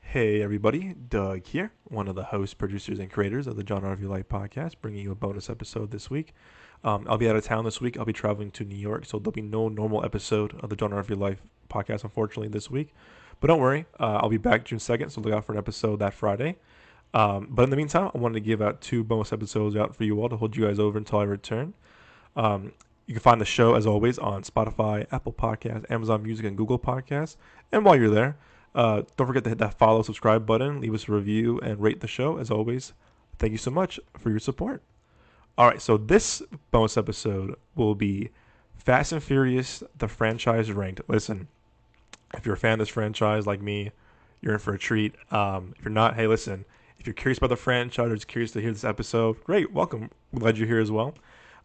Hey everybody, Doug here, one of the hosts, producers, and creators of the Genre of Your Life podcast, bringing you a bonus episode this week. I'll be out of town this week. I'll be traveling to New York, so there'll be no normal episode of the Genre of Your Life podcast, unfortunately, this week. But don't worry, I'll be back June 2nd, so look out for an episode that Friday. But in the meantime, I wanted to give out two bonus episodes out for you all to hold you guys over until I return. You can find the show, as always, on Spotify, Apple Podcasts, Amazon Music, and Google Podcasts. And while you're there, don't forget to hit that follow, subscribe button, leave us a review, and rate the show. As always, thank you so much for your support. All right, so this bonus episode will be Fast and Furious, the franchise ranked. Listen, if you're a fan of this franchise like me, you're in for a treat. If you're not, hey, listen, if you're curious about the franchise or just curious to hear this episode, great, welcome. I'm glad you're here as well.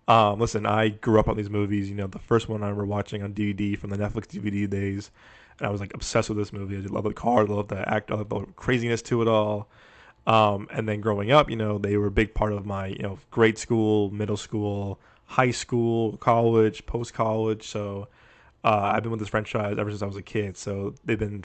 Listen, I grew up on these movies. You know, the first one I remember watching on DVD from the Netflix DVD days, and I was like obsessed with this movie. I just love the cars, I love the act, I love the craziness to it all. And then growing up, they were a big part of my, grade school, middle school, high school, college, post college. So I've been with this franchise ever since I was a kid. So they've been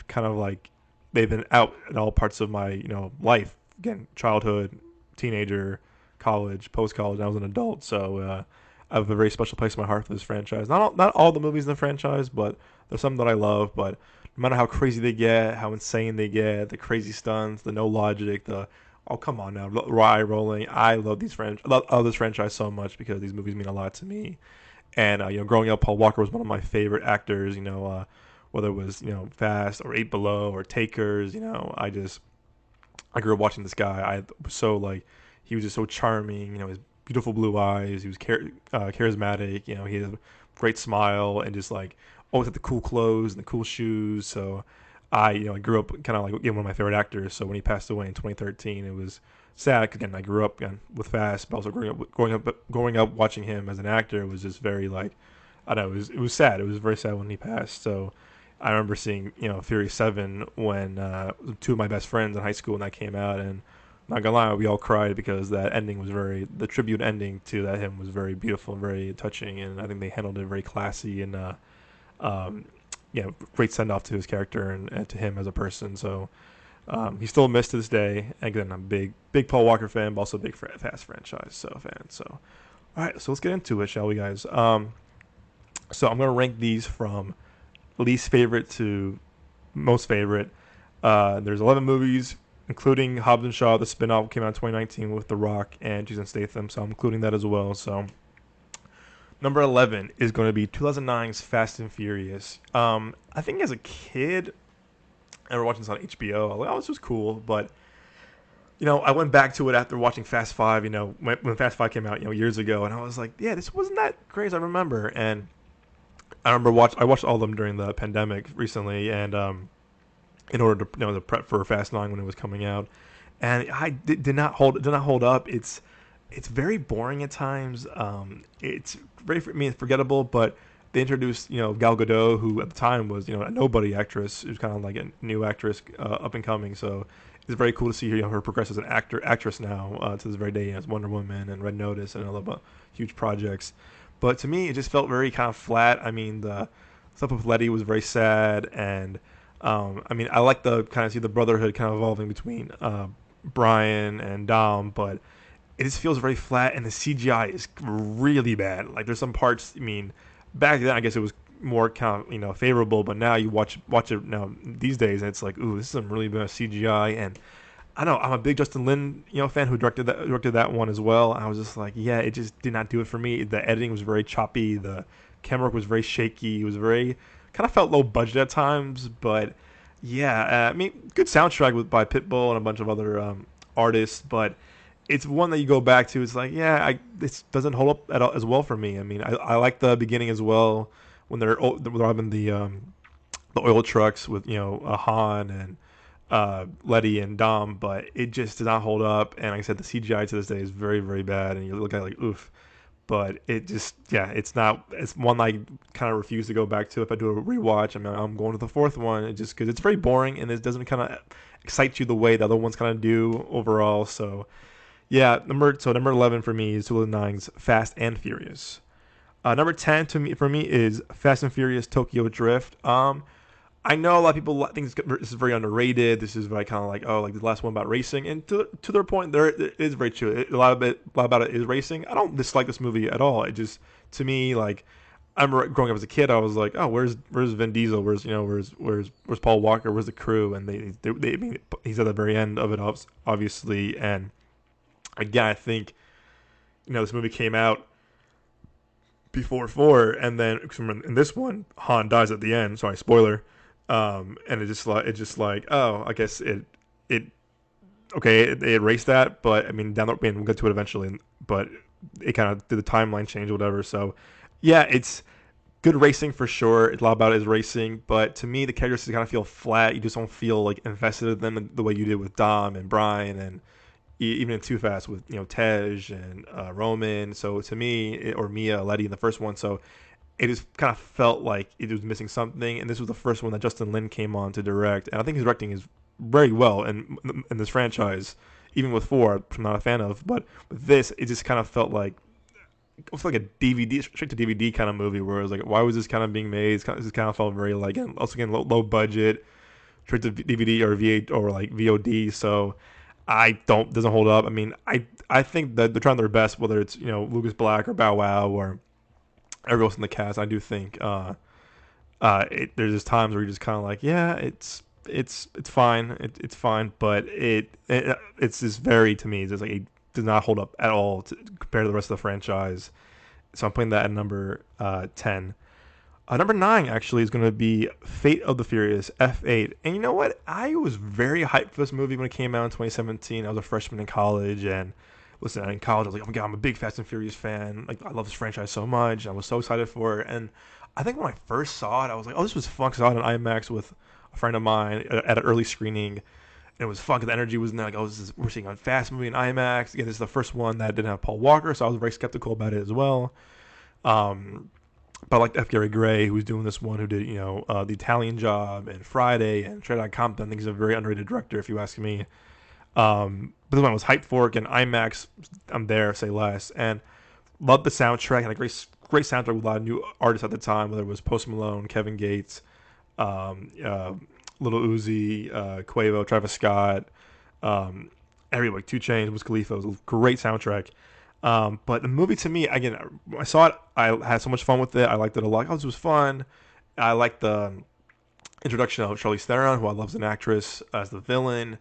they've been out in all parts of my, life. Again, childhood, teenager, college, post college. I was an adult, so I have a very special place in my heart for this franchise. Not all the movies in the franchise, but there's some that I love. But no matter how crazy they get, how insane they get, the crazy stunts, the no logic, the oh come on now, eye rolling. I love I love this franchise so much because these movies mean a lot to me. And growing up, Paul Walker was one of my favorite actors. Whether it was Fast or Eight Below or Takers. I grew up watching this guy. I was so like he was just so charming. His beautiful blue eyes. He was charismatic. He had a great smile and just like always had the cool clothes and the cool shoes. So I grew up kind of like one of my favorite actors. So when he passed away in 2013, it was sad. Again, I grew up again with Fast, but also growing up watching him as an actor was just very like I don't know. It was sad. It was very sad when he passed. So I remember seeing Fury 7 when two of my best friends in high school when that came out, and not gonna lie, we all cried because that ending was the tribute ending to that him was very beautiful and very touching, and I think they handled it very classy and um, great send off to his character and to him as a person. So he's still missed to this day. And again, I'm a big Paul Walker fan, but also a big Fast franchise fan. So all right, so let's get into it, shall we, guys? So I'm gonna rank these from least favorite to most favorite. There's 11 movies, including Hobbs and Shaw. The spin-off came out in 2019 with The Rock and Jason Statham, so I'm including that as well. So number 11 is going to be 2009's Fast and Furious. I think as a kid, I remember watching this on HBO. I was like, oh, this was cool, but I went back to it after watching Fast Five. When Fast Five came out, years ago, and I was like, yeah, this wasn't that great as I remember. And I remember I watched all of them during the pandemic recently, and in order to to prep for Fast Nine when it was coming out, and I did not hold up. It's very boring at times. It's very forgettable, but they introduced Gal Gadot, who at the time was a nobody actress. It was kind of like a new actress up and coming. So it's very cool to see her progress as an actress now to this very day as Wonder Woman and Red Notice and all the huge projects. But to me, it just felt very kind of flat. I mean, the stuff with Letty was very sad, and I like the kind of see the brotherhood kind of evolving between Brian and Dom, but it just feels very flat, and the CGI is really bad. Like there's some parts. I mean, back then I guess it was more kind of favorable, but now you watch it now these days, and it's like, ooh, this is some really bad CGI. And I don't know, I'm a big Justin Lin fan who directed that one as well. I was just like, yeah, it just did not do it for me. The editing was very choppy. The camera work was very shaky. It was very kind of felt low budget at times, but yeah, good soundtrack by Pitbull and a bunch of other artists, but it's one that you go back to. It's like, yeah, this doesn't hold up at all, as well for me. I like the beginning as well when they're driving the oil trucks with Han and Letty and Dom, but it just did not hold up. And like I said, the CGI to this day is very, very bad, and you look at it like oof. But it just, yeah, it's not. It's one I kind of refuse to go back to if I do a rewatch. I'm going to the fourth one, just because it's very boring and it doesn't kind of excite you the way the other ones kind of do overall. So yeah, number 11 for me is 2009's Fast and Furious. Number 10 for me is Fast and Furious Tokyo Drift. I know a lot of people think this is very underrated. This is very kind of like, oh, like the last one about racing, and to their point, there it is very true. A lot about it is racing. I don't dislike this movie at all. It just, to me, like, I remember growing up as a kid, I was like, oh, where's Vin Diesel? Where's Paul Walker? Where's the crew? And I mean, he's at the very end of it, obviously. And again, I think this movie came out before four, and then in this one, Han dies at the end. Sorry, spoiler. And it's just like, oh, I guess it okay, they erased that, but I mean, down the I mean, we'll get to it eventually, but it kind of did the timeline change or whatever. So yeah, it's good racing for sure. A lot about it is racing, but to me, the characters kind of feel flat. You just don't feel like invested in them the way you did with Dom and Brian, and even in Too Fast with Tej and Roman. So to me, or Mia, Letty in the first one. So it just kind of felt like it was missing something. And this was the first one that Justin Lin came on to direct, and I think his directing is very well in this franchise. Even with four, which I'm not a fan of, but with this, it just kind of felt like it was like a DVD, straight to DVD kind of movie, where it was like, why was this kind of being made? This kind of felt very like, and also again, low budget, straight to DVD or V8 or like VOD. So I don't doesn't hold up. I mean, I think that they're trying their best, whether it's Lucas Black or Bow Wow or everyone else in the cast. I do think there's just times where you're just kind of like, yeah, it's fine, it's fine, but it's just very, to me, it's just like it does not hold up at all compared to the rest of the franchise. So I'm putting that at number 10. Number 9 actually is going to be Fate of the Furious F8. And you know what? I was very hyped for this movie when it came out in 2017. I was a freshman in college, and listen, in college I was like, oh my god, I'm a big Fast and Furious fan. Like, I love this franchise so much. I was so excited for it. And I think when I first saw it, I was like, oh, this was fun, because I saw it on IMAX with a friend of mine at an early screening. And it was fun because the energy was in there. Like, oh, we're seeing a Fast movie in IMAX. Again, this is the first one that didn't have Paul Walker, so I was very skeptical about it as well. But I liked F. Gary Gray, who was doing this one, who did, The Italian Job and Friday and Straight Outta Compton. I think he's a very underrated director, if you ask me. But this one was hyped for it. Again, IMAX, I'm there, say less. And loved the soundtrack. Had a great soundtrack with a lot of new artists at the time, whether it was Post Malone, Kevin Gates, Little Uzi, Quavo, Travis Scott, everybody, 2 Chainz, Wiz Khalifa. It was a great soundtrack. But the movie, to me, again, I saw it. I had so much fun with it. I liked it a lot. Oh, this was fun. I liked the introduction of Charlize Theron, who I love as an actress, as the villain.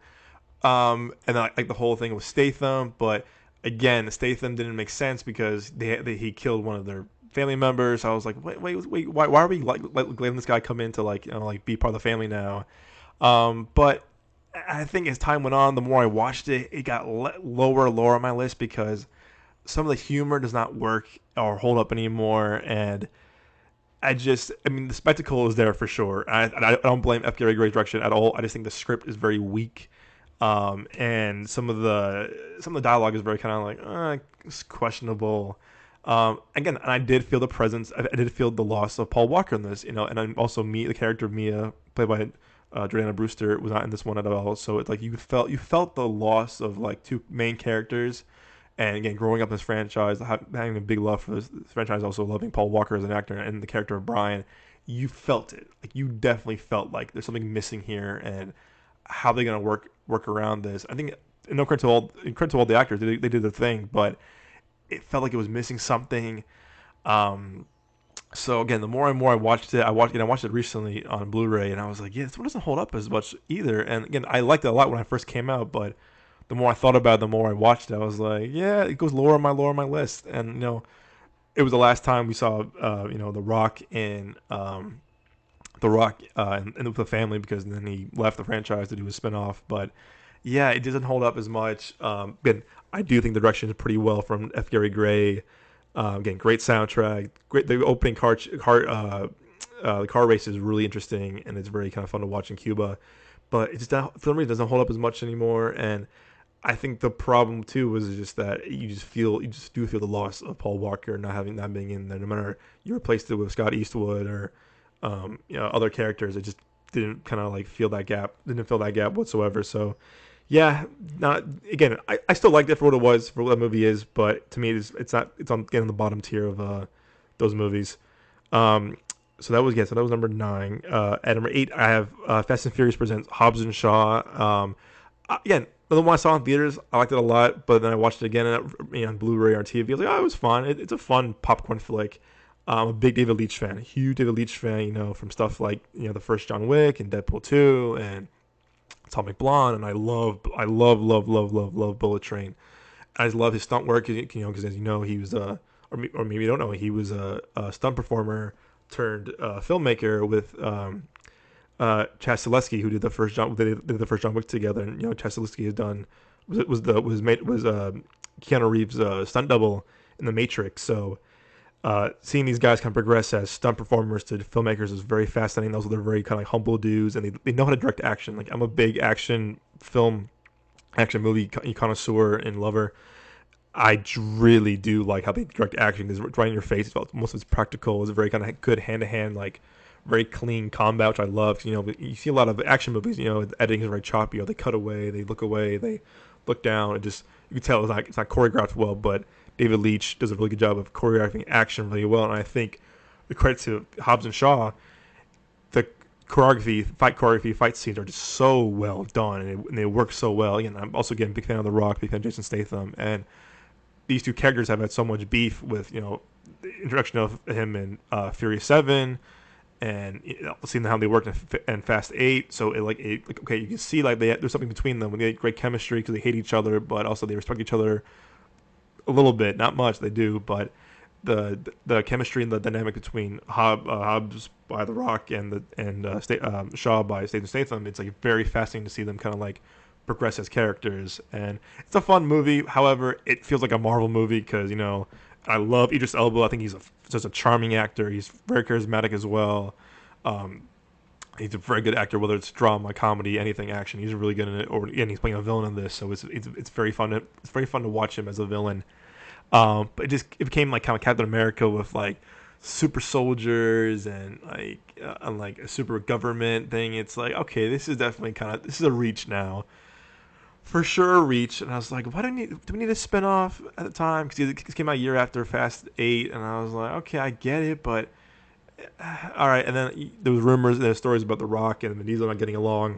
And then I like the whole thing with Statham. But again, Statham didn't make sense because he killed one of their family members. I was like, wait, why are we letting this guy come in to be part of the family now? But I think as time went on, the more I watched it, it got lower and lower on my list, because some of the humor does not work or hold up anymore, and I mean, the spectacle is there for sure. I don't blame F. Gary Gray's direction at all. I just think the script is very weak, and some of the dialogue is very kind of like it's questionable. Again, and I did feel the presence. I did feel the loss of Paul Walker in this, and then also the character of Mia, played by Jordana Brewster, was not in this one at all. So it's like you felt the loss of like 2 main characters. And again, growing up in this franchise, having a big love for this franchise, also loving Paul Walker as an actor and the character of Brian, you felt it. Like, you definitely felt like there's something missing here, and how they're gonna work around this. I think, no credit to all the actors, they did their thing, but it felt like it was missing something. So again, the more and more I watched it, I watched it recently on Blu-ray, and I was like, yeah, this one doesn't hold up as much either. And again, I liked it a lot when I first came out, but the more I thought about it, the more I watched it, I was like, yeah, it goes lower on my list. And it was the last time we saw The Rock in and with the family, because then he left the franchise to do a spinoff. But yeah, it doesn't hold up as much. Again, I do think the direction is pretty well from F. Gary Gray. Again, great soundtrack. Great. The opening the car race is really interesting, and it's very kind of fun to watch in Cuba. But it just, for some reason, doesn't hold up as much anymore. And I think the problem too was just that you just do feel the loss of Paul Walker not being in there. No matter you replaced it with Scott Eastwood or other characters, it just didn't kind of like feel that gap. Didn't fill that gap whatsoever. So yeah, not again. I still liked it for what it was, for what that movie is, but to me it's on getting the bottom tier of those movies. So that was number 9. At number 8, I have Fast and Furious presents Hobbs and Shaw. Again, the one I saw in theaters, I liked it a lot, but then I watched it again on Blu-ray or TV. I was like, oh, it was fun. It's a fun popcorn flick. I'm a big David Leitch fan, a huge David Leitch fan. From stuff like the first John Wick and Deadpool 2 and Atomic Blonde, and I love Bullet Train. I just love his stunt work, because as you know, he was or maybe you don't know, he was a stunt performer turned filmmaker with Chaz Stileski, who did the first John Wick together, and Chaz Stileski has done was Keanu Reeves' stunt double in The Matrix. So seeing these guys kind of progress as stunt performers to filmmakers is very fascinating. Also, they're very kind of like humble dudes, and they know how to direct action. Like, I'm a big action movie connoisseur and lover. I really do like how they direct action, because it's right in your face. Most of it's practical. It's very kind of good hand to hand, like very clean combat, which I love. You see a lot of action movies. The editing is very choppy. They cut away, they look down. You can tell it's not choreographed well. But David Leitch does a really good job of choreographing action really well. And I think the credit to Hobbs and Shaw, the fight scenes are just so well done, and they work so well. Again, I'm also a big fan of The Rock, big fan of Jason Statham, and these two characters have had so much beef with the introduction of him in Furious 7, and seeing how they worked in Fast 8. So okay, you can see like there's something between them. They had great chemistry because they hate each other, but also they respect each other a little bit, not much. They do, but the chemistry and the dynamic between Hobbs by The Rock and Shaw by Statham, it's like very fascinating to see them kind of like progress as characters, and it's a fun movie. However, it feels like a Marvel movie because I love Idris Elba. I think he's just a charming actor. He's very charismatic as well. Um, he's a very good actor, whether it's drama, comedy, anything, action. He's really good in it. And he's playing a villain in this, so it's very fun. It's very fun to watch him as a villain. But it became like kind of Captain America with like super soldiers and like a super government thing. It's like, okay, this is definitely this is a reach now. For sure, a reach. And I was like, do we need a spin-off at the time? Because it came out a year after Fast 8, and I was like, okay, I get it, but all right. And then there was rumors, there stories about The Rock and Vin Diesel not getting along,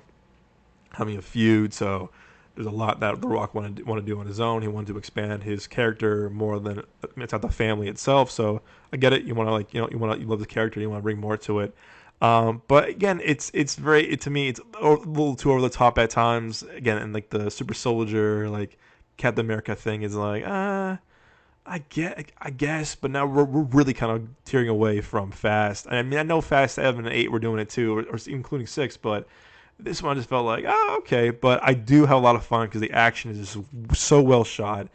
having a feud. So there's a lot that The Rock wanted to do on his own. He wanted to expand his character more than it's not the family itself. So I get it. You want to you love the character. You want to bring more to it. But again, to me it's a little too over the top at times. Again, and like the super soldier, like Captain America thing is like, I guess, but now we're really kind of tearing away from Fast. I mean, I know Fast 7 and 8 were doing it too, or including 6, but this one just felt like, okay. But I do have a lot of fun because the action is just so well shot.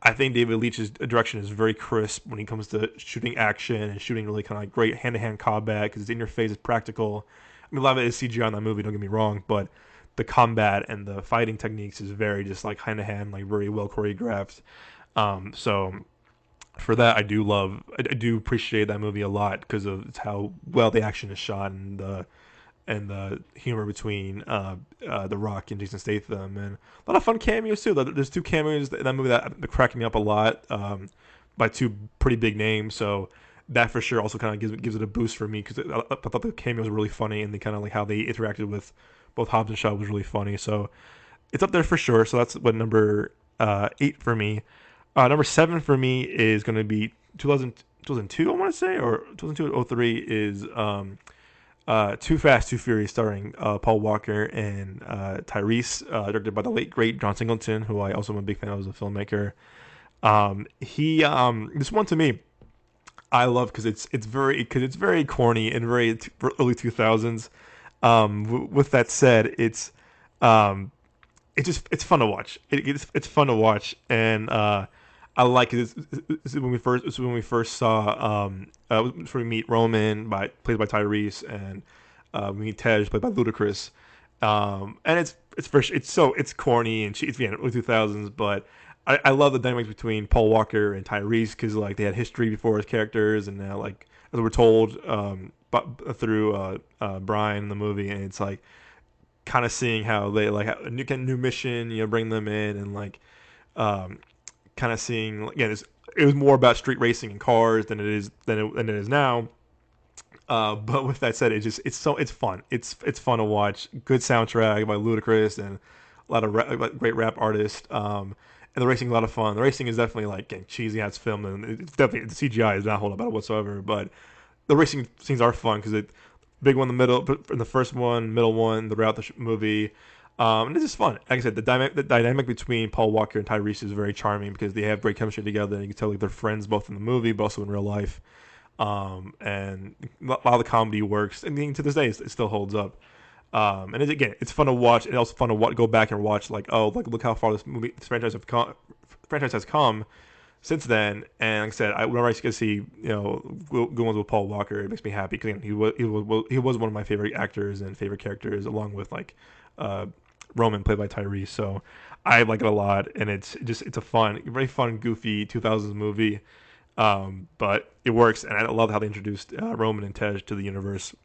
I think David Leitch's direction is very crisp when it comes to shooting action and shooting really kind of like great hand-to-hand combat because it's in your face, it's practical. I mean, a lot of it is CGI in that movie, don't get me wrong, but the combat and the fighting techniques is very just like hand-to-hand, like very well choreographed. So for that, I do appreciate that movie a lot because of how well the action is shot and the humor between The Rock and Jason Statham, and a lot of fun cameos too. There's two cameos in that movie that cracked me up a lot by two pretty big names. So that for sure also kind of gives it a boost for me because I thought the cameos were really funny, and they kind of like how they interacted with both Hobbs and Shaw was really funny. So it's up there for sure. So that's what number 8 for me. Number 7 for me is going to be 2002, I want to say, or 2002 or 03 is Too Fast, Too Furious, starring Paul Walker and Tyrese, directed by the late great John Singleton, who I also am a big fan of as a filmmaker. This one to me, I love because it's very corny and very early 2000s. With that said, it's fun to watch. It's fun to watch, and I like it. It's when we first saw we meet Roman played by Tyrese, and we meet Tej played by Ludacris. And it's corny and it's early 2000s, but I love the dynamics between Paul Walker and Tyrese because like they had history before as characters, and now like as we're told through Brian in the movie, and it's like kind of seeing how they like a new mission, bring them in, and like kind of seeing again, it was more about street racing and cars than it is now. But with that said, it's fun. It's fun to watch. Good soundtrack by Ludacris and a lot of like, great rap artists. And the racing is a lot of fun. The racing is definitely like getting cheesy how it's filmed, and it's definitely the CGI is not holding up whatsoever. But the racing scenes are fun because it big one in the middle, in the first one, middle one, throughout the movie. And it's just fun. Like I said, the dynamic between Paul Walker and Tyrese is very charming because they have great chemistry together, and you can tell like they're friends both in the movie, but also in real life. And a lot of the comedy works, and to this day, it still holds up. And again, it's fun to watch. It's also fun to go back and watch, like, oh, like look how far this franchise has come since then. And like I said, whenever I get to see good ones with Paul Walker, it makes me happy because he was one of my favorite actors and favorite characters, along with like uh, Roman, played by Tyrese. So I like it a lot, and it's a very fun, goofy 2000s movie. But it works, and I love how they introduced Roman and Tej to the universe.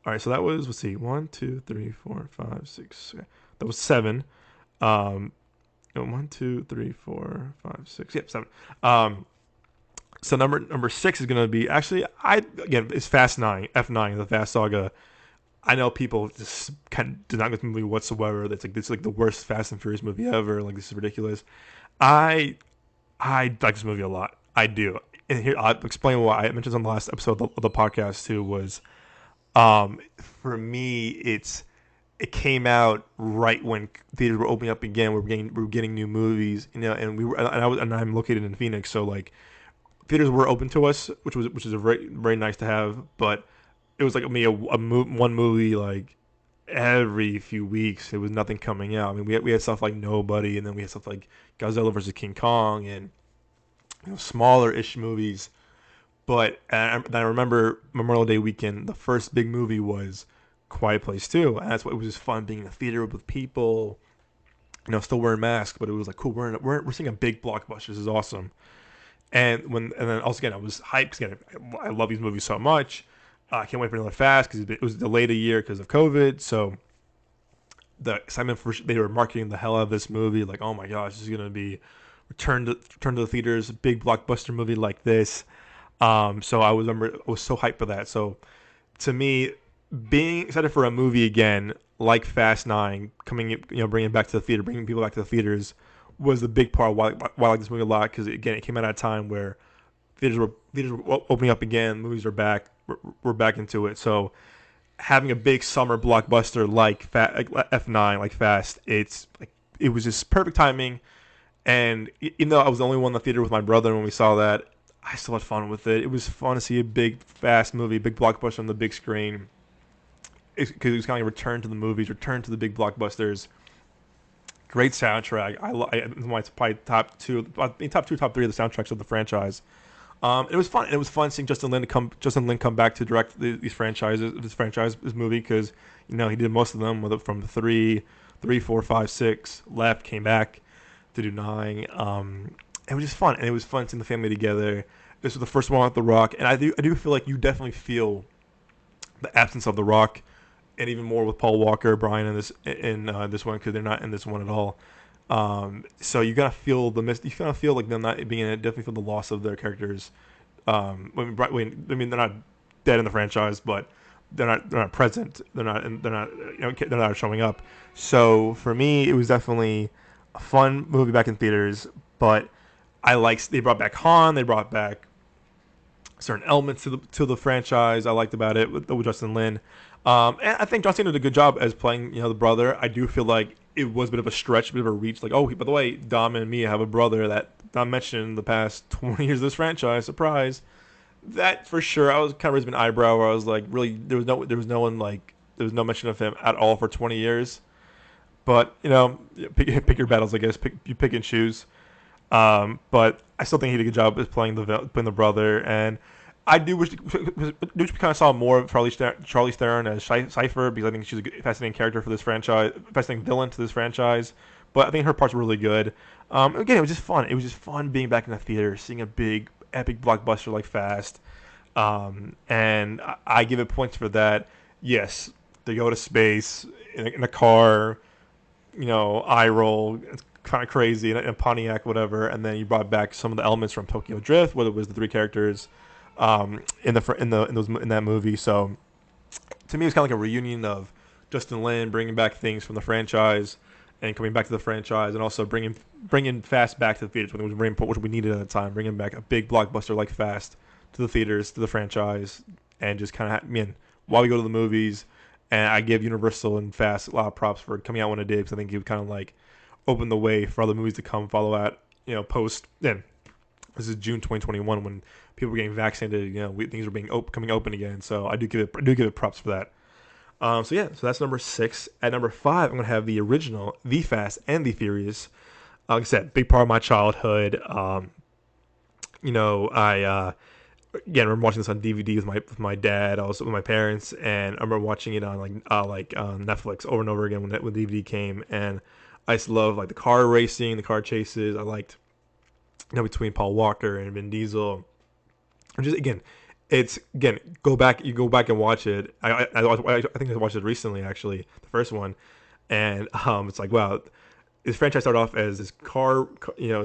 All right, so that was, let's see, 1, 2, 3, 4, 5, 6. Okay. That was 7. Um, 1, 2, 3, 4, 5, 6. Yep, 7. So number 6 is gonna be actually again it's Fast 9, F9, the Fast Saga. I know people just kind of do not get the movie whatsoever. That's like this is like the worst Fast and Furious movie ever. Like this is ridiculous. I I like this movie a lot. I do. And here I'll explain why. I mentioned on the last episode of the podcast too. Was for me it came out right when theaters were opening up again. We were getting new movies, and I'm located in Phoenix, so like theaters were open to us, which is a very very nice to have. But it was like me one movie like every few weeks. There was nothing coming out. I mean, we had stuff like Nobody, and then we had stuff like Godzilla versus King Kong, and smaller ish movies. But I remember Memorial Day weekend, the first big movie was Quiet Place 2. And that's what it was just fun being in a theater with people, still wearing masks, but it was like cool. We're seeing a big blockbuster. This is awesome. And then also again, I was hyped because I love these movies so much. I can't wait for another Fast because it was delayed a year because of COVID. So the excitement they were marketing the hell out of this movie, like, oh my gosh, this is gonna be return to the theaters, big blockbuster movie like this. So I was so hyped for that. So to me, being excited for a movie again, like Fast 9, bringing it back to the theater, bringing people back to the theaters, was the big part of why I like this movie a lot. Because again, it came out at a time where theaters were opening up again, movies are back, we're back into it. So having a big summer blockbuster like F9, like Fast, it was just perfect timing. And even though I was the only one in the theater with my brother when we saw that, I still had fun with it. It was fun to see a big, fast movie, big blockbuster on the big screen. Because it was kind of return to the movies, return to the big blockbusters. Great soundtrack. It's probably top two, top 3 of the soundtracks of the franchise. It was fun. It was fun seeing Justin Lin come back to direct this franchise movie because he did most of them from 3, 4, 5, 6 left, came back to do 9. It was just fun, and it was fun seeing the family together. This was the first one with The Rock, and I do feel like you definitely feel the absence of The Rock, and even more with Paul Walker, Brian in this one because they're not in this one at all. So you gotta feel you gotta feel like them not being in it. Definitely feel the loss of their characters. I mean, they're not dead in the franchise, but they're not present. They're not showing up. So for me, it was definitely a fun movie back in theaters, but they brought back Han, they brought back certain elements to the franchise I liked about it with Justin Lin. And I think John Cena did a good job as playing the brother. I do feel like it was a bit of a stretch, a bit of a reach. Like, oh, by the way, Dom and Mia have a brother that not mentioned in the past 20 years of this franchise. Surprise. That for sure. I was kind of raising an eyebrow where I was like, really, there was no mention of him at all for 20 years. But pick your battles, I guess. You pick and choose. But I still think he did a good job as playing the brother, and I do wish we kind of saw more of Charlize Theron as Cypher because I think she's a fascinating character for this franchise, fascinating villain to this franchise. But I think her parts were really good. Again, it was just fun. It was just fun being back in the theater, seeing a big epic blockbuster like Fast, and I give it points for that. Yes, they go to space in a car, eye roll. It's kind of crazy in a Pontiac, whatever. And then you brought back some of the elements from Tokyo Drift, whether it was the 3 characters, in that movie. So to me, it's kind of like a reunion of Justin Lin bringing back things from the franchise and coming back to the franchise, and also bringing Fast back to the theaters, which was very important, which we needed at the time. Bringing back a big blockbuster like Fast to the theaters, to the franchise, and just kind of while we go to the movies. And I give Universal and Fast a lot of props for coming out when it did, because I think it kind of like opened the way for other movies to come follow out. Post then. This is June 2021 when people were getting vaccinated. Things were coming open again. So I do give it props for that. So that's number 6. At number 5, I'm gonna have the original, The Fast and the Furious. Like I said, big part of my childhood. I again remember watching this on DVD with my dad, also with my parents, and I remember watching it on Netflix over and over again when DVD came. And I just love like the car racing, the car chases. I liked between Paul Walker and Vin Diesel. Just again, go back and watch it. I think I watched it recently, actually, the first one, and it's like, wow, this franchise started off as this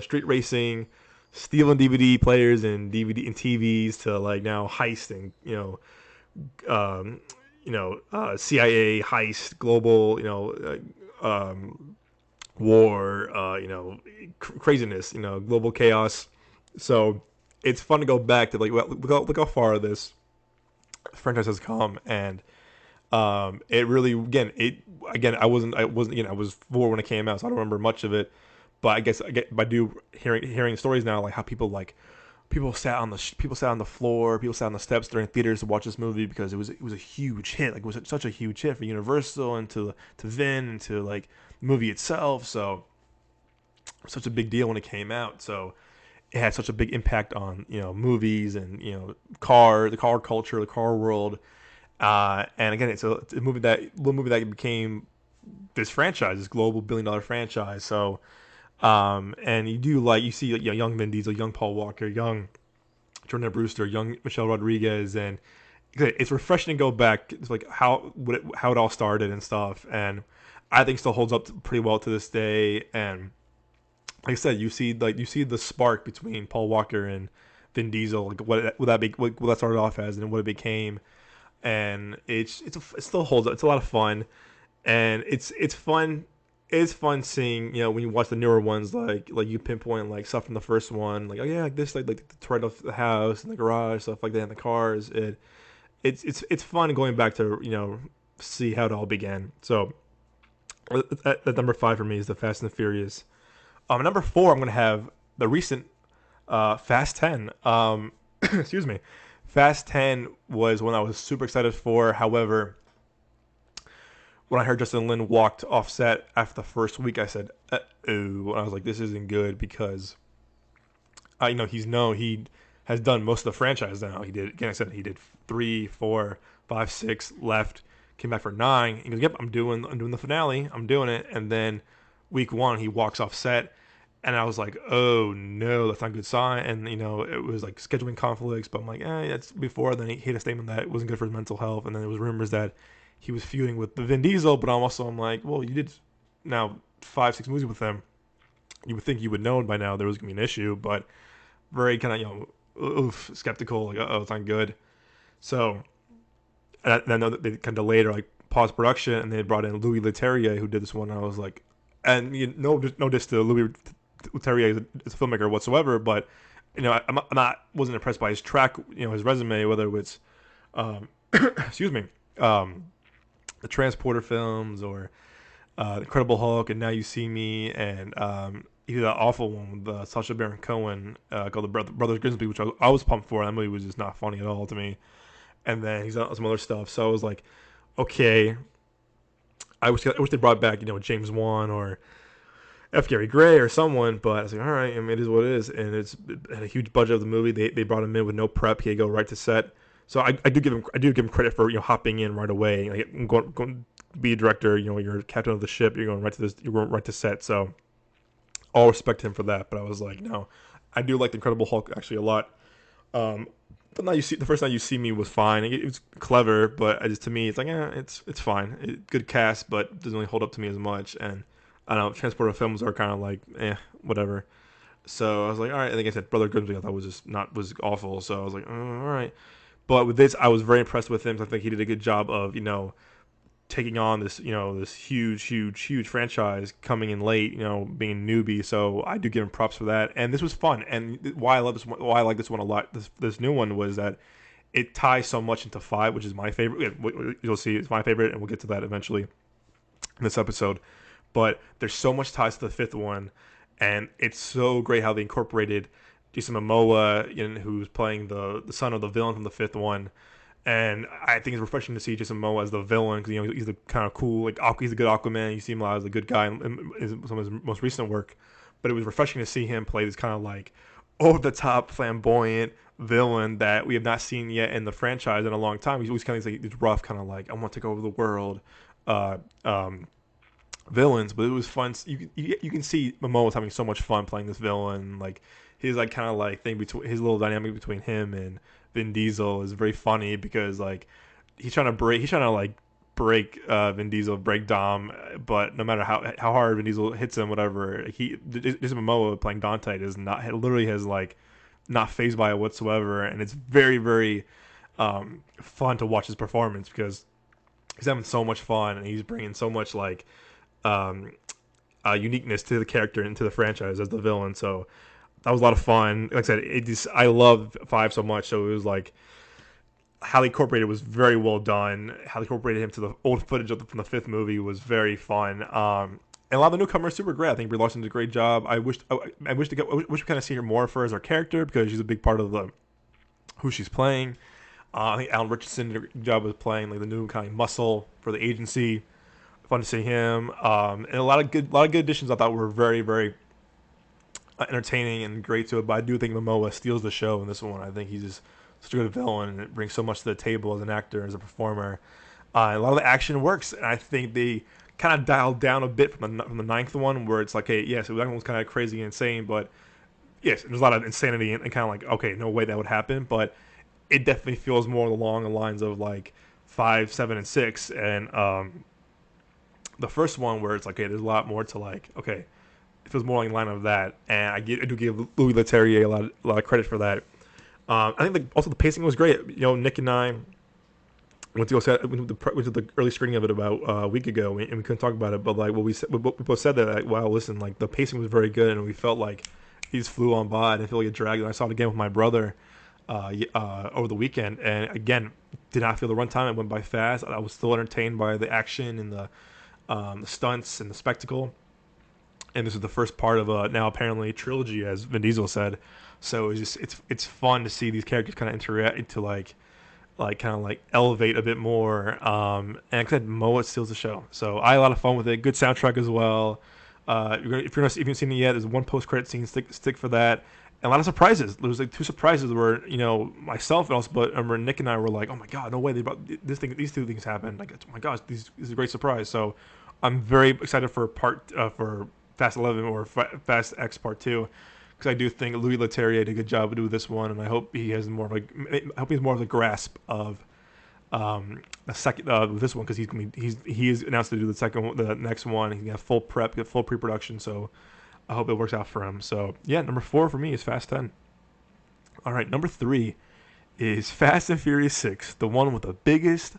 street racing, stealing DVD players and DVD and TVs, to like now heisting, CIA heist, global, war, craziness, global chaos. So it's fun to go back to like, well, look how far this franchise has come. And it really, I was 4 when it came out, so I don't remember much of it. But I guess by hearing stories now, like how people sat on the floor, people sat on the steps during theaters to watch this movie, because it was a huge hit. Like, it was such a huge hit for Universal and to Vin and to like the movie itself. So such a big deal when it came out. So it had such a big impact on movies and the car culture, the car world. And again, it's a movie that became this franchise, this global $1 billion franchise. So and you see young Vin Diesel, young Paul Walker, young Jordan Brewster, young Michelle Rodriguez, and it's refreshing to go back. It's like how it all started and stuff, and I think still holds up pretty well to this day. And like I said, you see the spark between Paul Walker and Vin Diesel, like what that started off as and what it became, and it still holds up. It's a lot of fun, and it's fun. It's fun seeing, when you watch the newer ones, like you pinpoint like stuff from the first one, like, oh yeah, like this, like the right off the house and the garage, stuff like that, in the cars. It's fun going back to see how it all began. So at number 5 for me is the Fast and the Furious. Number 4, I'm gonna have the recent Fast 10. Excuse me. Fast 10 was one I was super excited for. However, when I heard Justin Lin walked off set after the first week, I said, "Oh," and I was like, "This isn't good," because he has done most of the franchise now. He did, again, I said he did 3, 4, 5, 6, left, came back for 9. He goes, "Yep, I'm doing the finale. I'm doing it." And then week 1, he walks off set, and I was like, "Oh no, that's not a good sign." And it was like scheduling conflicts, but I'm like, that's before. And then he had a statement that it wasn't good for his mental health, and then there was rumors that he was feuding with the Vin Diesel. But I'm like, well, you did now 5, 6 movies with him. You would think you would know by now there was gonna be an issue, but very kind of skeptical, like, it's not good. So and I know that they kind of delayed or like paused production, and they brought in Louis Leterrier, who did this one. And I was like, and no diss to Louis Leterrier as a filmmaker whatsoever, but wasn't impressed by his track, his resume, whether it's excuse me, the Transporter films or Incredible Hulk, and Now You See Me, and he did that awful one with Sacha Baron Cohen called The Brothers Grimsby, which I was pumped for. That movie was just not funny at all to me. And then he's done some other stuff, so I was like, okay, I wish they brought back James Wan or F. Gary Gray or someone, but I was like, all right, it is what it is, and it had a huge budget of the movie. They brought him in with no prep. He had to go right to set. So I do give him credit for hopping in right away. Like, going to be a director, you're captain of the ship. You're going right to set. So all respect to him for that. But I was like, no, I do like the Incredible Hulk actually a lot. But now the first time you see me was fine. It was clever, but to me it's like, it's fine. Good cast, but it doesn't really hold up to me as much. And I don't know, Transporter films are kind of like, whatever. So I was like, all right. I think I said Brother Grimsby. I thought was awful. So I was like, all right. But with this, I was very impressed with him. So I think he did a good job of taking on this this huge franchise coming in late. Being a newbie. So I do give him props for that. And this was fun. And why I like this one a lot. This new one was that it ties so much into five, which is my favorite. Yeah, you'll see, it's my favorite, and we'll get to that eventually in this episode. But there's so much ties to the fifth one, and it's so great how they incorporated Jason Momoa, who's playing the son of the villain from the fifth one. And I think it's refreshing to see Jason Momoa as the villain because he's the kind of cool, like he's a good Aquaman. You see him a lot as a good guy in some of his most recent work, but it was refreshing to see him play this kind of like over the top, flamboyant villain that we have not seen yet in the franchise in a long time. He's always kind of like this rough, kind of like I want to take over the world, uh, um, villains. But it was fun. You can see Momoa was having so much fun playing this villain. Like his like kind of like thing between his little dynamic between him and Vin Diesel is very funny because like he's trying to like break Vin Diesel, break Dom, but no matter how hard Vin Diesel hits him, whatever, Jason Momoa playing Dante does not literally has like not phased by it whatsoever, and it's very very fun to watch his performance because he's having so much fun and he's bringing so much like um, uniqueness to the character and to the franchise as the villain. So that was a lot of fun. Like I said, I love five so much, so it was like how they incorporated was very well done. How they incorporated him to the old footage from the fifth movie was very fun. And a lot of the newcomers are super great. I think Brie Larson did a great job. I wish we kind of see her more for as our character because she's a big part of the who she's playing. I think Alan Richardson did a good job of playing like the new kind of muscle for the agency. Fun to see him, and a lot of good additions. I thought were very very entertaining and great to it. But I do think Momoa steals the show in this one. I think he's just such a good villain and it brings so much to the table as an actor, as a performer. A lot of the action works, and I think they kind of dialed down a bit from the ninth one, where it's like, hey, yes, that one was kind of crazy and insane, but yes, there's a lot of insanity and kind of like, okay, no way that would happen, but it definitely feels more along the lines of like five, seven, and six, and the first one where it's like, okay, there's a lot more to like, okay, it feels more in line of that, and I do give Louis Leterrier a lot of credit for that. I think also the pacing was great. Nick and I went to the early screening of it about a week ago, and we couldn't talk about it. But like we both said that, like, wow, listen, like the pacing was very good, and we felt like he just flew on by. I didn't feel like it dragged. And I saw it again with my brother over the weekend, and again, did not feel the runtime. It went by fast. I was still entertained by the action and the stunts and the spectacle. And this is the first part of a now apparently trilogy, as Vin Diesel said. So it's fun to see these characters kind of interact to like kind of like elevate a bit more. And like I said, Moa steals the show. So I had a lot of fun with it. Good soundtrack as well. If you're not even seen it yet, there's one post credit scene. Stick for that. And a lot of surprises. There was like two surprises where myself and also, but I remember Nick and I were like, oh my god, no way they brought this thing. These two things happened. Like, oh my gosh, this is a great surprise. So I'm very excited for Fast 11 or Fast X Part 2 because I do think Louis Leterrier did a good job with this one, and I hope he has more of a grasp of the second with this one because he is announced to do the next one. He got full prep, full pre-production, so I hope it works out for him. So yeah, number 4 for me is Fast 10. All right, number 3 is Fast and Furious 6, the one with the biggest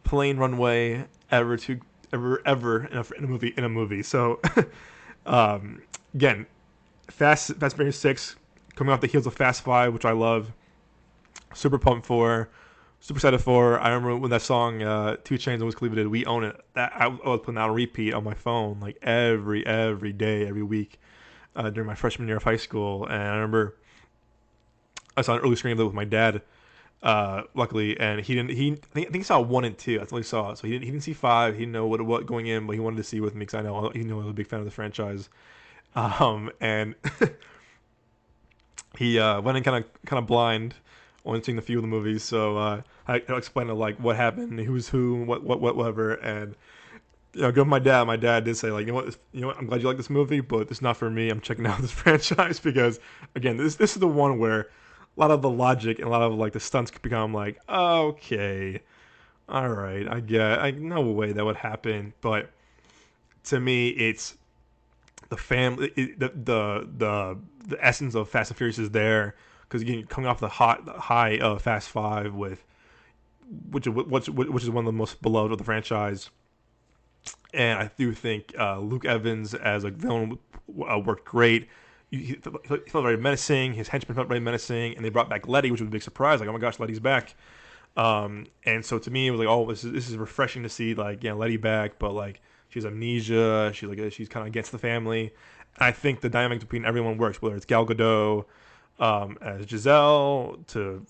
plane runway ever in a movie. So again, Fast and Furious 6 coming off the heels of Fast 5, which I love. Super pumped for. Super excited for. I remember when that song 2 Chainz and Wiz Khalifa did "We Own It." That I was putting that on repeat on my phone like every day, every week during my freshman year of high school. And I remember I saw an early screening of it with my dad. Luckily, and he didn't. I think he saw 1 and 2. That's all he saw. So he didn't see 5. He didn't know what going in, but he wanted to see with me because I know I was a big fan of the franchise. And he went in kind of blind, only seeing a few of the movies. So I explained like what happened, who's who, whatever. And go with my dad. My dad did say like, what, I'm glad you like this movie, but it's not for me. I'm checking out this franchise because again, this is the one where a lot of the logic and a lot of like the stunts could become like, okay, all right, I get, no way that would happen. But to me, it's the family, the essence of Fast and Furious is there because again, coming off the high of Fast Five with which is one of the most beloved of the franchise, and I do think Luke Evans as a villain worked great. He felt very menacing. His henchmen felt very menacing, and they brought back Letty, which was a big surprise. Like, oh my gosh, Letty's back. And so to me, it was like, oh, this is refreshing to see, like, yeah, Letty back, but like she has amnesia. She's kind of against the family. And I think the dynamic between everyone works, whether it's Gal Gadot as Giselle to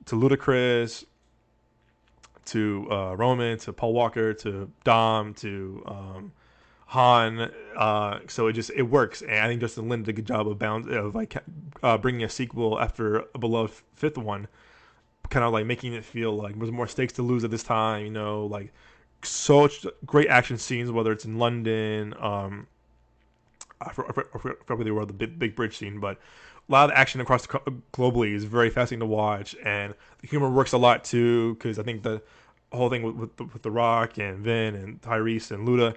Ludacris to Roman to Paul Walker to Dom to Han. So it works, and I think Justin Lin did a good job of like bringing a sequel after a beloved fifth one, kind of like making it feel like there's more stakes to lose at this time. Like such great action scenes, whether it's in London. I forgot where they were, the big bridge scene, but a lot of action across globally is very fascinating to watch, and the humor works a lot too because I think the whole thing with the Rock and Vin and Tyrese and Luda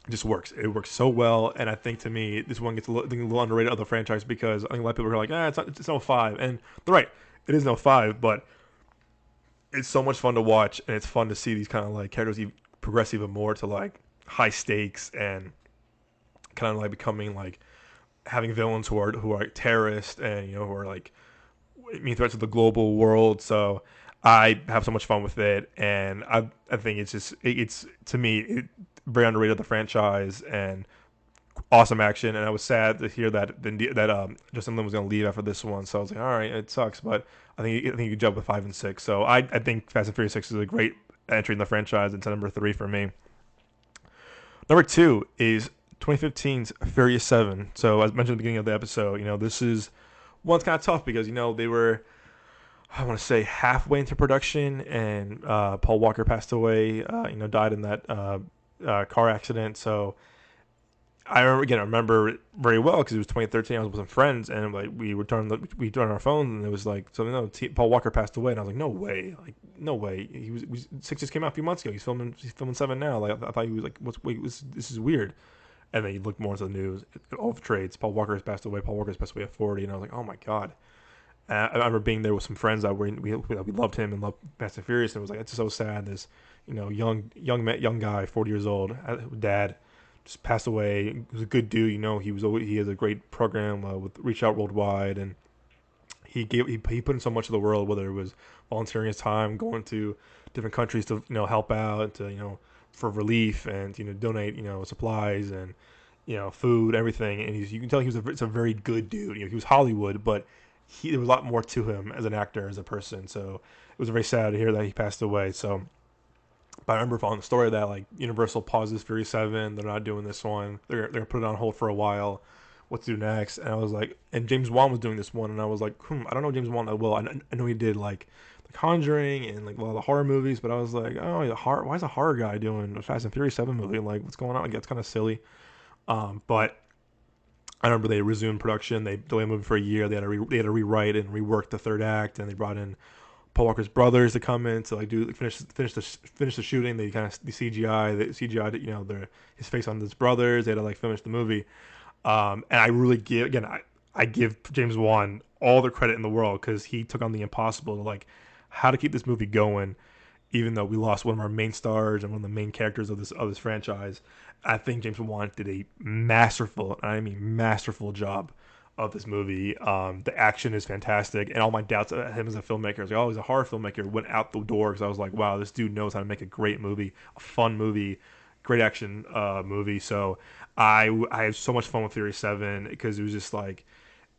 just works. It works so well, and I think to me this one gets a little underrated of the franchise because I think a lot of people are like, it's no 5, and they're right, it is no 5, but it's so much fun to watch, and it's fun to see these kind of like characters progress even more to like high stakes and kind of like becoming like having villains who are terrorists and who are like mean threats to the global world. So I have so much fun with it, and I think it's to me very underrated the franchise and awesome action. And I was sad to hear that Justin Lin was going to leave after this one. So I was like, all right, it sucks, but I think you could jump with 5 and 6. So I think Fast and Furious 6 is a great entry in the franchise. It's number 3 for me. Number 2 is 2015's Furious 7. So as mentioned at the beginning of the episode, this is one's kind of tough because they were, I want to say, halfway into production, and Paul Walker passed away. Died in that car accident. So I remember it very well because it was 2013. I was with some friends, and like we turned our phones, and it was like, so Paul Walker passed away, and I was like, no way, no way. He was 6 just came out a few months ago. He's filming 7 now. Like I thought he was like, this is weird. And then you look more into the news, all the trades. Paul Walker has passed away. Paul Walker has passed away at 40, and I was like, oh my god. I remember being there with some friends that we loved him and loved Fast and Furious, and it was like, it's so sad. This young guy, 40 years old, dad, just passed away. He was a good dude. He has a great program with Reach Out Worldwide, and he put in so much of the world, whether it was volunteering his time, going to different countries to help out, to for relief, and donate supplies and food, everything. And you can tell it's a very good dude. He was Hollywood, but there was a lot more to him as an actor, as a person. So it was very sad to hear that he passed away. So, but I remember following the story that like Universal pauses Fury 7. They're not doing this one. They're gonna put it on hold for a while. What to do next? And I was like, and James Wan was doing this one, and I was like, I don't know James Wan that well. I know he did like The Conjuring and like a lot of the horror movies, but I was like, oh, why is a horror guy doing a Fast and Furious 7 movie? Like, what's going on? Like, it's kind of silly. But I remember they resumed production. They delayed the movie for a year. They had to rewrite and rework the third act, and they brought in Paul Walker's brothers to come in to like finish the shooting. They kind of the CGI his face on his brothers. They had to like finish the movie. And I really I give James Wan all the credit in the world because he took on the impossible to like how to keep this movie going, even though we lost one of our main stars and one of the main characters of this franchise. I think James Wan did a masterful, and I mean masterful job of this movie. The action is fantastic, and all my doubts of him as a filmmaker, I was like, oh, he's a horror filmmaker, went out the door because I was like, wow, this dude knows how to make a great movie, a fun movie, great action movie. So I had so much fun with Fury 7 because it was just like,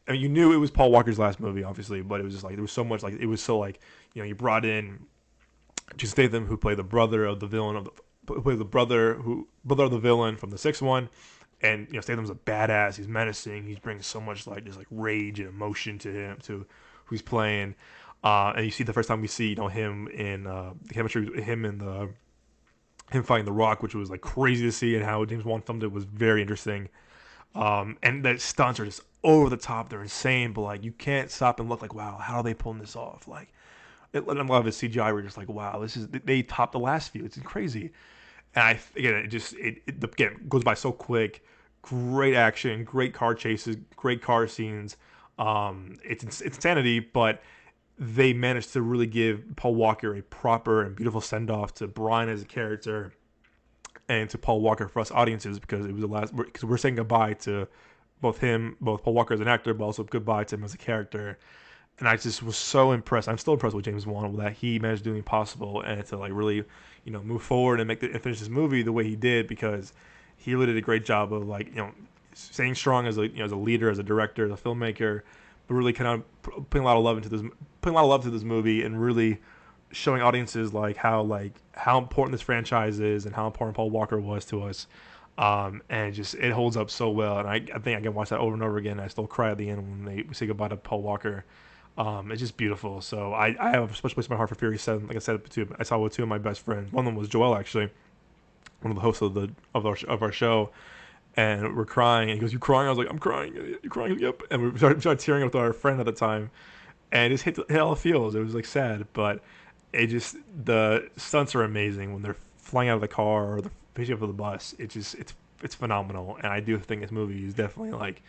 I mean, you knew it was Paul Walker's last movie, obviously, but it was just like there was so much like it was so like you brought in Jason Statham, who played the brother of the villain brother of the villain from the sixth one, and Statham's a badass. He's menacing. He brings so much like just like rage and emotion to who's playing. And you see the first time we see him in the chemistry with him and him fighting the Rock, which was like crazy to see, and how James Wan filmed it was very interesting. And the stunts are just over the top. They're insane, but like you can't stop and look like, wow, how are they pulling this off? Like a lot of his CGI, we're just like, wow, they topped the last few. It's crazy. And it goes by so quick. great action, great car chases, great car scenes. It's insanity, but they managed to really give Paul Walker a proper and beautiful send off to Brian as a character and to Paul Walker for us audiences, because it was the last, because we're saying goodbye to both Paul Walker as an actor, but also goodbye to him as a character. And I just was so impressed. I'm still impressed with James Wan that he managed to do the impossible and to like really, move forward and and finish this movie the way he did, because he really did a great job of like staying strong as a as a leader, as a director, as a filmmaker, but really kind of putting a lot of love into this, putting a lot of love to this movie, and really showing audiences how important this franchise is and how important Paul Walker was to us. And it holds up so well, and I think I can watch that over and over again. I still cry at the end when they say goodbye to Paul Walker. It's just beautiful. So I have a special place in my heart for Fury 7. Like I said, I saw it with two of my best friends. One of them was Joel, actually, one of the hosts of our show, and we're crying. And he goes, "You crying?" I was like, "I'm crying." "You crying?" "Yep." And we started tearing up with our friend at the time, and it just hit all the feels. It was like sad, but the stunts are amazing when they're flying out of the car or the picking up of the bus. It's phenomenal, and I do think this movie is definitely like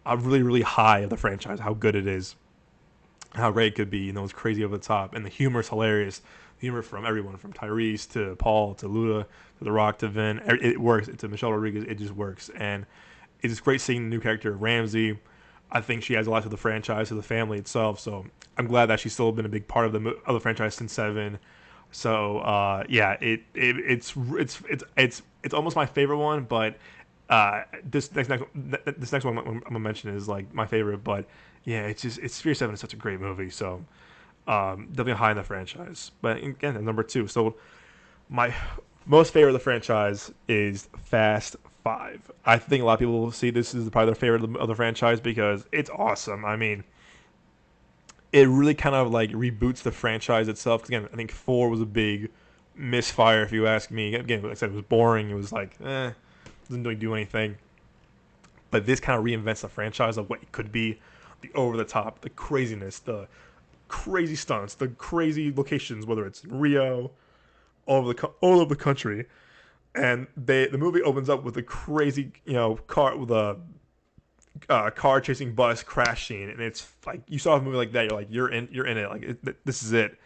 a really really high of the franchise. How good it is, how great it could be. It's crazy over the top, and the humor is hilarious. Humor from everyone, from Tyrese to Paul to Luda to The Rock to Vin. It works. To Michelle Rodriguez, it just works, and it's just great seeing the new character Ramsey. I think she adds a lot to the franchise, to the family itself. So I'm glad that she's still been a big part of the franchise since 7. So yeah, it's almost my favorite one, but this next one I'm gonna mention is like my favorite. But yeah, it's Fear 7 is such a great movie. So definitely high in the franchise. But again, at number 2. So my most favorite of the franchise is Fast 5. I think a lot of people will see this as probably their favorite of the franchise because it's awesome. I mean, it really kind of like reboots the franchise itself. 'Cause again, I think 4 was a big misfire, if you ask me. Again, like I said, it was boring. It was like, doesn't really do anything. But this kind of reinvents the franchise of what it could be. The over the top, the craziness, the crazy stunts, the crazy locations, whether it's Rio, all over the country. And the movie opens up with a crazy, car with a car chasing bus crash scene, and it's like you saw a movie like that, you're like you're in it, like this is it.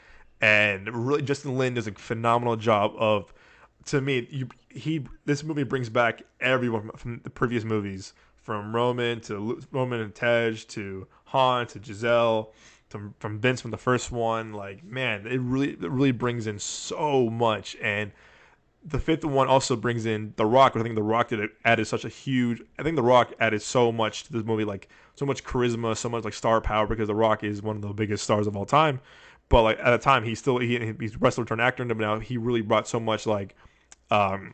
And really, Justin Lin does a phenomenal job of, to me, this movie brings back everyone from the previous movies, from Roman and Tej to Han to Giselle, from Vince from the first one. Like, man, it really brings in so much. And the fifth one also brings in The Rock. I think The Rock added such a huge. I think The Rock added so much to this movie, like so much charisma, so much like star power, because The Rock is one of the biggest stars of all time. But like at the time, he's wrestler turned actor, but now he really brought so much like kind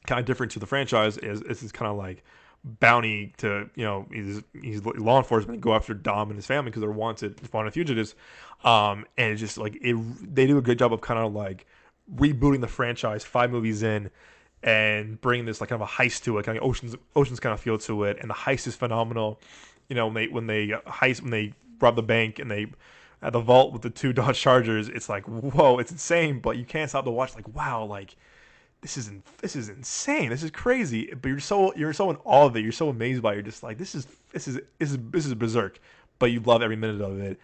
of different to the franchise. Is this kind of like bounty to he's law enforcement and go after Dom and his family because they're wanted fugitives. And it's just like they do a good job of kind of like rebooting the franchise 5 movies in and bringing this like kind of a heist to it, kind of oceans kind of feel to it. And the heist is phenomenal. When they rob the bank and they at the vault with the 2 Dodge Chargers, it's like, whoa, it's insane, but you can't stop to watch. Like, wow, like this is insane, this is crazy. But you're so in awe of it, you're so amazed by it. You're just like, this is berserk, but you love every minute of it.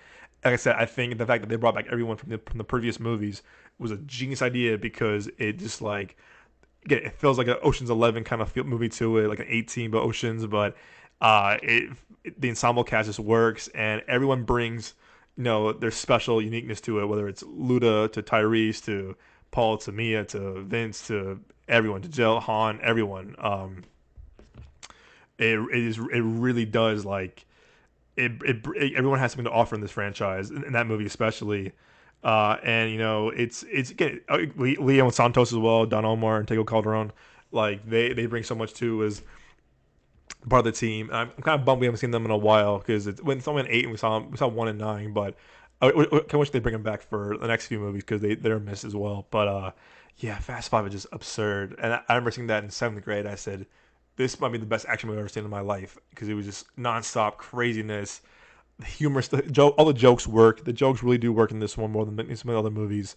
Like I said, I think the fact that they brought back everyone from the previous movies was a genius idea, because it just like, again, it feels like an Ocean's 11 kind of movie to it, like an 18 but Oceans. But the ensemble cast just works, and everyone brings their special uniqueness to it, whether it's Luda to Tyrese to Paul to Mia to Vince to everyone, to Jill, Han, everyone. It really does, like everyone has something to offer in this franchise, in that movie especially. And it's again, Leon Santos as well, Don Omar and Tego Calderon, like they bring so much too as part of the team. And I'm kind of bummed we haven't seen them in a while, because when it's only an 8 and we saw 1 and 9, but I wish they bring them back for the next few movies, because they're missed as well. But yeah, Fast 5 is just absurd. And I remember seeing that in 7th grade. I said, this might be the best action movie I've ever seen in my life, because it was just nonstop craziness. The humor, all the jokes work. The jokes really do work in this one more than in some of the other movies.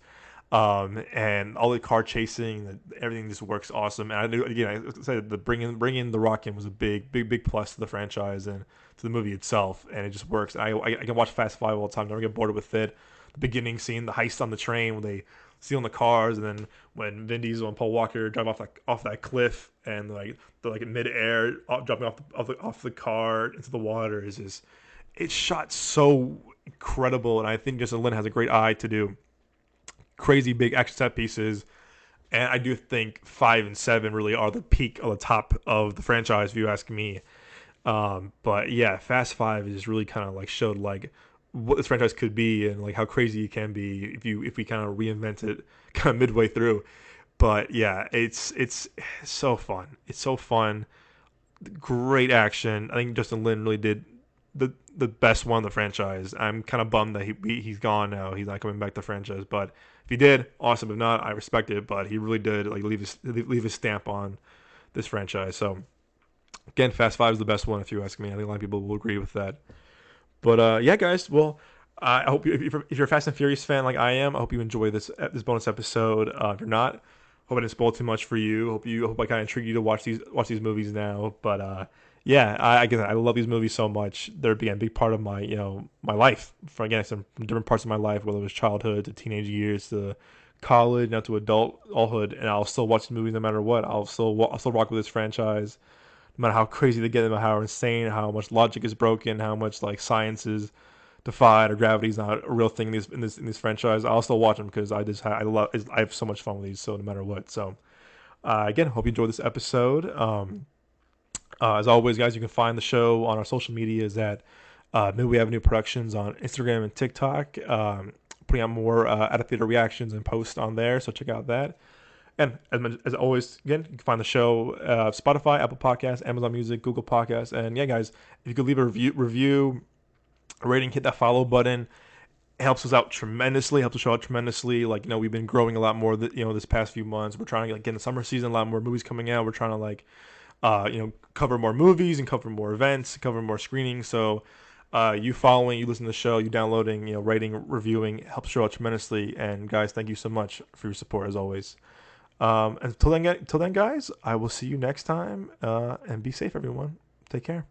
And all the car chasing, everything just works awesome. And I knew, again, I said the bringing the Rock in was a big plus to the franchise and to the movie itself, and it just works. I can watch Fast Five all the time, never get bored with it. The beginning scene, the heist on the train when they steal the cars, and then when Vin Diesel and Paul Walker drive off that cliff, and they're like in midair, dropping off the car into the water, is just it's shot so incredible. And I think Justin Lin has a great eye to do crazy big action set pieces. And I do think 5 and 7 really are the peak of the top of the franchise, if you ask me. But yeah, Fast Five is just really kind of like showed like what this franchise could be and like how crazy it can be if we kind of reinvent it kind of midway through. But yeah, it's so fun. It's so fun. Great action. I think Justin Lin really did the best one of the franchise. I'm kind of bummed that he's gone now. He's not coming back to the franchise. But if he did, awesome. If not, I respect it. But he really did like leave his stamp on this franchise. So again, Fast Five is the best one if you ask me. I think a lot of people will agree with that. But yeah, guys. Well, I hope if you're a Fast and Furious fan like I am, I hope you enjoy this bonus episode. If you're not, hope I didn't spoil too much for you. Hope I kind of intrigued you to watch these movies now. But yeah, I guess I love these movies so much. They're being a big part of my my life. From different parts of my life, whether it was childhood to teenage years to college, now to adulthood, and I'll still watch the movies no matter what. I'll still rock with this franchise, no matter how crazy they get, no matter how insane, how much logic is broken, how much like science is defied or gravity is not a real thing in this franchise. I'll still watch them because I have so much fun with these. So no matter what, so again, hope you enjoyed this episode. As always, guys, you can find the show on our social medias at Midway Avenue Productions on Instagram and TikTok. Putting out more out of theater reactions and posts on there, so check out that. And as always, again, you can find the show Spotify, Apple Podcasts, Amazon Music, Google Podcasts, and yeah, guys, if you could leave a review, a rating, hit that follow button. It helps us out tremendously. Helps the show out tremendously. Like we've been growing a lot more. This past few months, we're trying to get in the summer season. A lot more movies coming out. We're trying to cover more movies and cover more events, cover more screenings. So you following, you listening to the show, you downloading, rating, reviewing helps the show out tremendously. And guys, thank you so much for your support as always. Until then, guys, I will see you next time. And be safe, everyone. Take care.